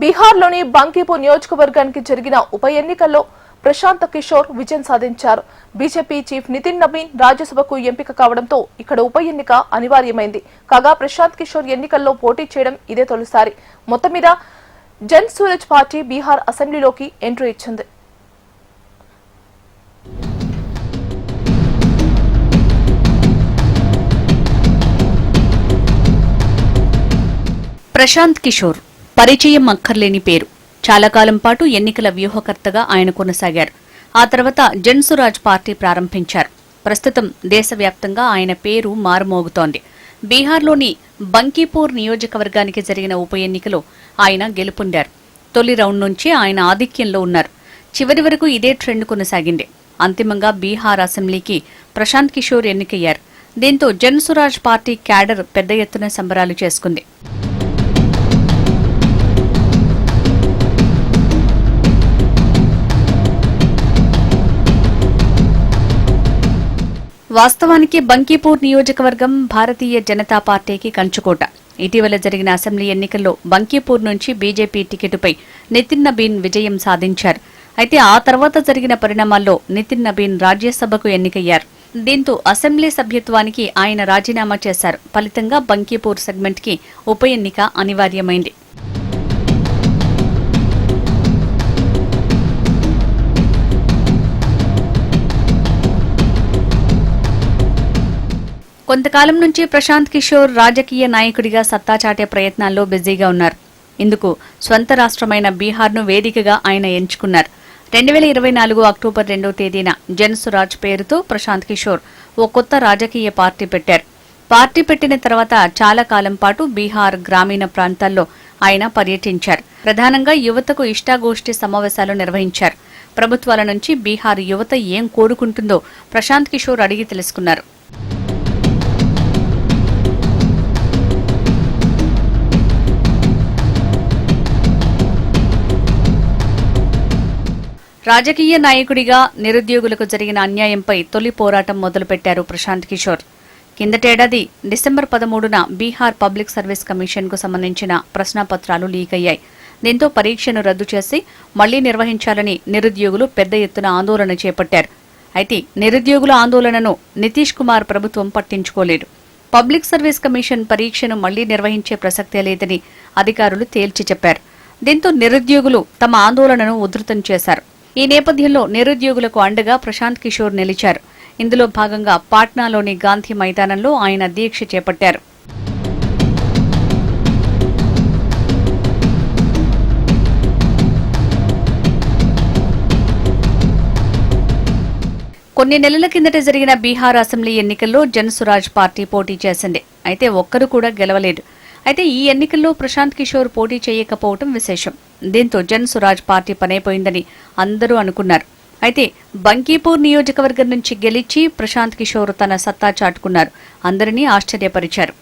బీహార్లోని బంకీపూర్ నియోజకవర్గానికి జరిగిన ఉప ఎన్నికల్లో ప్రశాంత్ కిషోర్ విజయం సాధించారు. బీజేపీ చీఫ్ నితిన్ నబీన్ రాజ్యసభకు ఎంపిక కావడంతో ఇక్కడ ఉప ఎన్నిక అనివార్యమైంది. కాగా ప్రశాంత్ కిషోర్ ఎన్నికల్లో పోటీ చేయడం ఇదే తొలిసారి. మొత్తం మీద జన్ సూరజ్ పార్టీ బీహార్ అసెంబ్లీలోకి ఎంట్రీ ఇచ్చింది. ప్రశాంత్ కిషోర్ పరిచయం అక్కర్లేని పేరు. చాలా కాలం పాటు ఎన్నికల వ్యూహకర్తగా ఆయన కొనసాగారు. ఆ తర్వాత జన్ సురాజ్ పార్టీ ప్రారంభించారు. ప్రస్తుతం దేశవ్యాప్తంగా ఆయన పేరు మారుమోగుతోంది. బీహార్లోని బంకీపూర్ నియోజకవర్గానికి జరిగిన ఉప ఎన్నికలో ఆయన గెలుపొందారు. తొలి రౌండ్ నుంచి ఆయన ఆధిక్యంలో ఉన్నారు. చివరి వరకు ఇదే ట్రెండ్ కొనసాగింది. అంతిమంగా బీహార్ అసెంబ్లీకి ప్రశాంత్ కిషోర్ ఎన్నికయ్యారు. దీంతో జన్ సురాజ్ పార్టీ క్యాడర్ పెద్ద ఎత్తున సంబరాలు చేసుకుంది. వాస్తవానికి బంకీపూర్ నియోజకవర్గం భారతీయ జనతా పార్టీకి కంచుకోట. ఇటీవల జరిగిన అసెంబ్లీ ఎన్నికల్లో బంకీపూర్ నుంచి బీజేపీ టికెటుపై నితిన్ నబీన్ విజయం సాధించారు. అయితే ఆ తర్వాత జరిగిన పరిణామాల్లో నితిన్ నబీన్ రాజ్యసభకు ఎన్నికయ్యారు. దీంతో అసెంబ్లీ సభ్యత్వానికి ఆయన రాజీనామా చేశారు. ఫలితంగా బంకీపూర్ సెగ్మెంట్కి ఉప ఎన్నిక అనివార్యమైంది. కొంతకాలం నుంచి ప్రశాంత్ కిషోర్ రాజకీయ నాయకుడిగా సత్తా చాటే ప్రయత్నాల్లో బిజీగా ఉన్నారు. ఇందుకు స్వంత రాష్ట్రమైన బీహార్ను వేదికగా ఆయన ఎంచుకున్నారు. 2024 అక్టోబర్ 2వ తేదీన జన్ సురాజ్ పేరుతో ప్రశాంత్ కిషోర్ ఓ కొత్త రాజకీయ పార్టీ పెట్టారు. పార్టీ పెట్టిన తర్వాత చాలా కాలం పాటు బీహార్ గ్రామీణ ప్రాంతాల్లో ఆయన పర్యటించారు. ప్రధానంగా యువతకు ఇష్టాగోష్ఠి సమావేశాలు నిర్వహించారు. ప్రభుత్వాల నుంచి బీహార్ యువత ఏం కోరుకుంటుందో ప్రశాంత్ కిషోర్ అడిగి తెలుసుకున్నారు. రాజకీయ నాయకుడిగా నిరుద్యోగులకు జరిగిన అన్యాయంపై తొలి పోరాటం మొదలుపెట్టారు ప్రశాంత్ కిషోర్. కిందటేడాది డిసెంబర్ 13న బీహార్ పబ్లిక్ సర్వీస్ కమిషన్కు సంబంధించిన ప్రశ్నాపత్రాలు లీక్ అయ్యాయి. దీంతో పరీక్షను రద్దు చేసి మళ్లీ నిర్వహించాలని నిరుద్యోగులు పెద్ద ఎత్తున ఆందోళన చేపట్టారు. అయితే నిరుద్యోగుల ఆందోళనను నితీష్ కుమార్ ప్రభుత్వం పట్టించుకోలేదు. పబ్లిక్ సర్వీస్ కమిషన్ పరీక్షను మళ్లీ నిర్వహించే ప్రసక్తే లేదని అధికారులు తేల్చి చెప్పారు. దీంతో నిరుద్యోగులు తమ ఆందోళనను ఉధృతం చేశారు. ఈ నేపథ్యంలో నిరుద్యోగులకు అండగా ప్రశాంత్ కిషోర్ నిలిచారు. ఇందులో భాగంగా పాట్నాలోని గాంధీ మైదానంలో ఆయన దీక్ష చేపట్టారు. కొన్ని నెలల కిందట జరిగిన బీహార్ అసెంబ్లీ ఎన్నికల్లో జన్ సురాజ్ పార్టీ పోటీ చేసింది. అయితే ఒక్కరు కూడా గెలవలేదు. అయితే ఈ ఎన్నికల్లో ప్రశాంత్ కిషోర్ పోటీ చేయకపోవడం విశేషం. దీంతో జన్ సురాజ్ పార్టీ పనైపోయిందని అందరూ అనుకున్నారు. అయితే బంకీపూర్ నియోజకవర్గం నుంచి గెలిచి ప్రశాంత్ కిషోర్ తన సత్తా చాటుకున్నారు. అందరినీ ఆశ్చర్యపరిచారు.